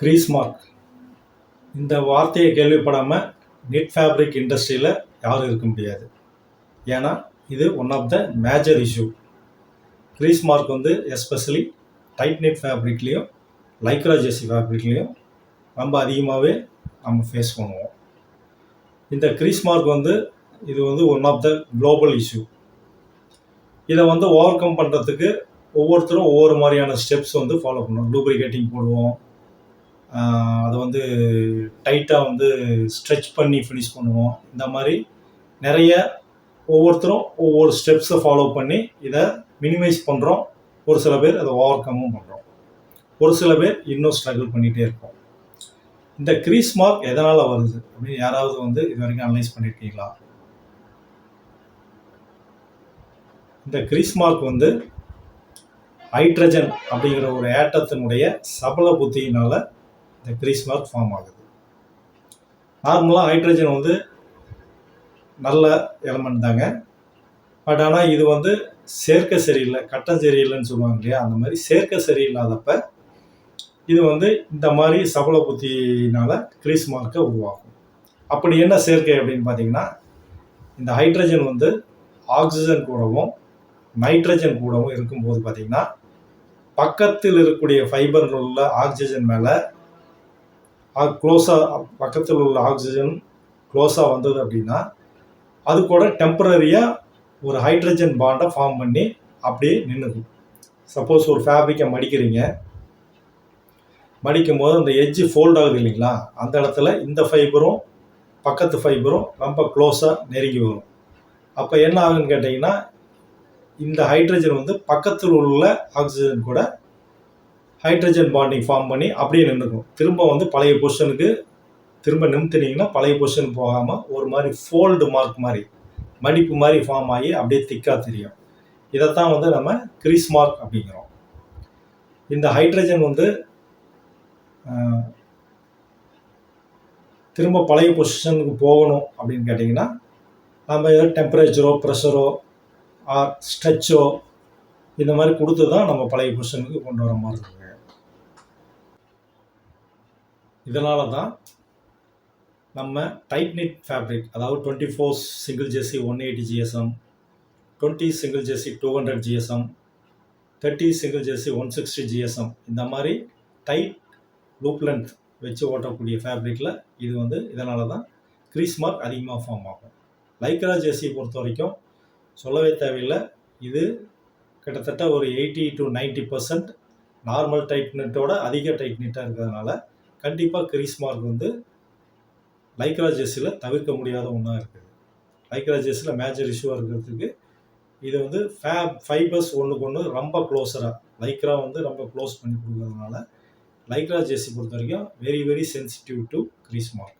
Greece mark இந்த வார்த்தையை கேள்விப்படாமல் net fabric இண்டஸ்ட்ரியில் யாரும் இருக்க முடியாது. ஏன்னா இது one of the major issue. Grease mark வந்து எஸ்பெஷலி டைட் நெட் ஃபேப்ரிக்லேயும் லைக்ரா ஜெர்சி ஃபேப்ரிக்லேயும் ரொம்ப அதிகமாகவே நம்ம ஃபேஸ் பண்ணுவோம். இந்த கிரீஸ் மார்க் வந்து இது வந்து one of the global issue. இதை வந்து ஓவர் கம் பண்ணுறதுக்கு ஒவ்வொருத்தரும் ஒவ்வொரு மாதிரியான ஸ்டெப்ஸ் வந்து ஃபாலோ பண்ணுவோம். லூப்ரிகேட்டிங் போடுவோம், அதை வந்து டைட்டாக வந்து ஸ்ட்ரெச் பண்ணி ஃபினிஷ் பண்ணுவோம். இந்த மாதிரி நிறைய ஒவ்வொருத்தரும் ஒவ்வொரு ஸ்டெப்ஸை ஃபாலோ பண்ணி இதை மினிமைஸ் பண்ணுறோம். ஒரு சில பேர் அதை ஓவர் கம்மும் பண்ணுறோம். ஒரு சில பேர் இன்னும் ஸ்ட்ரகிள் பண்ணிகிட்டே இருக்கோம். இந்த கிரீஸ் மார்க் எதனால் வருது அப்படின்னு யாராவது வந்து இது வரைக்கும் அனலைஸ் பண்ணியிருக்கீங்களா? இந்த கிரீஸ் மார்க் வந்து ஹைட்ரஜன் அப்படிங்கிற ஒரு ஏட்டத்தினுடைய சபல புத்தியினால் இந்த கிரீஸ் மார்க் ஃபார்ம் ஆகுது. நார்மலாக ஹைட்ரஜன் வந்து நல்ல எலமெண்ட் தாங்க. பட் ஆனால் இது வந்து சேர்க்கை சரியில்லை, கட்டம் சரியில்லைன்னு சொல்லுவாங்க இல்லையா, அந்த மாதிரி சேர்க்கை சரியில்லாதப்ப இது வந்து இந்த மாதிரி சபல புத்தியினால் கிரீஸ் மார்க்கை உருவாகும். அப்படி என்ன சேர்க்கை அப்படின்னு பார்த்தீங்கன்னா, இந்த ஹைட்ரஜன் வந்து ஆக்சிஜன் கூடவும் நைட்ரஜன் கூடவும் இருக்கும்போது பார்த்தீங்கன்னா, பக்கத்தில் இருக்கக்கூடிய ஃபைபரில் உள்ள ஆக்சிஜன் மேலே க்ளோஸாக பக்கத்தில் உள்ள ஆக்சிஜன் க்ளோஸாக வந்தது அப்படின்னா அது கூட டெம்பரரியாக ஒரு ஹைட்ரஜன் பாண்டை ஃபார்ம் பண்ணி அப்படியே நின்றுக்கும். சப்போஸ் ஒரு ஃபேப்ரிக்கை மடிக்கிறீங்க, மடிக்கும் போது அந்த எட்ஜு ஃபோல்ட் ஆகுது இல்லைங்களா, அந்த இடத்துல இந்த ஃபைபரும் பக்கத்து ஃபைபரும் ரொம்ப க்ளோஸாக நெருங்கி வரும். அப்போ என்ன ஆகுன்னு கேட்டிங்கன்னா, இந்த ஹைட்ரஜன் வந்து பக்கத்தில் உள்ள ஆக்சிஜன் கூட ஹைட்ரஜன் பாண்டிங் ஃபார்ம் பண்ணி அப்படியே நின்றுக்கும். திரும்ப வந்து பழைய பொசிஷனுக்கு திரும்ப நிமித்தினீங்கன்னா பழைய பொசிஷன் போகாமல் ஒரு மாதிரி ஃபோல்டு மார்க் மாதிரி மடிப்பு மாதிரி ஃபார்ம் ஆகி அப்படியே திக்காக தெரியும். இதைத்தான் வந்து நம்ம கிரீஸ் மார்க் அப்படிங்கிறோம். இந்த ஹைட்ரஜன் வந்து திரும்ப பழைய பொசிஷனுக்கு போகணும் அப்படின்னு கேட்டிங்கன்னா, நம்ம ஏதோ டெம்பரேச்சரோ ப்ரெஷரோ ஸ்ட்ரெச்சோ இந்த மாதிரி கொடுத்து தான் நம்ம பழைய பொசிஷனுக்கு கொண்டு வர மாதிரி இருக்குங்க. இதனால தான் நம்ம டைட் நெட் ஃபேப்ரிக், அதாவது 24 single Jersey 180 GSM, 20 single Jersey 200 GSM, 30 single Jersey 160 GSM, இந்த மாதிரி டைட் லூப் லென்த் வச்சு ஓட்டக்கூடிய ஃபேப்ரிக்கில் இது வந்து இதனால தான் கிரீஸ் மார்க் அதிகமாக ஃபார்ம் ஆகும். லைக்ரா ஜெர்சியை பொறுத்த வரைக்கும் சொல்லவே தேவையில்லை. இது கிட்டத்தட்ட ஒரு 80 to 90% நார்மல் டைட் நெட்டோட அதிக டைட் நெட்டாக இருக்கிறதுனால கண்டிப்பாக கிரீஸ் மார்க் வந்து லைக்ரா ஜெர்சியில் தவிர்க்க முடியாத ஒன்றா இருக்குது. லைக்ரா ஜெர்சியில் மேஜர் இஷ்யூவாக இருக்கிறதுக்கு இது வந்து ஃபைபர்ஸ் ஒன்றுக்கு ஒன்று ரொம்ப க்ளோஸராக லைக்ரா வந்து ரொம்ப க்ளோஸ் பண்ணி கொடுக்கறதுனால லைக்ரா ஜெர்சி பொறுத்த வரைக்கும் very very sensitive to grease mark.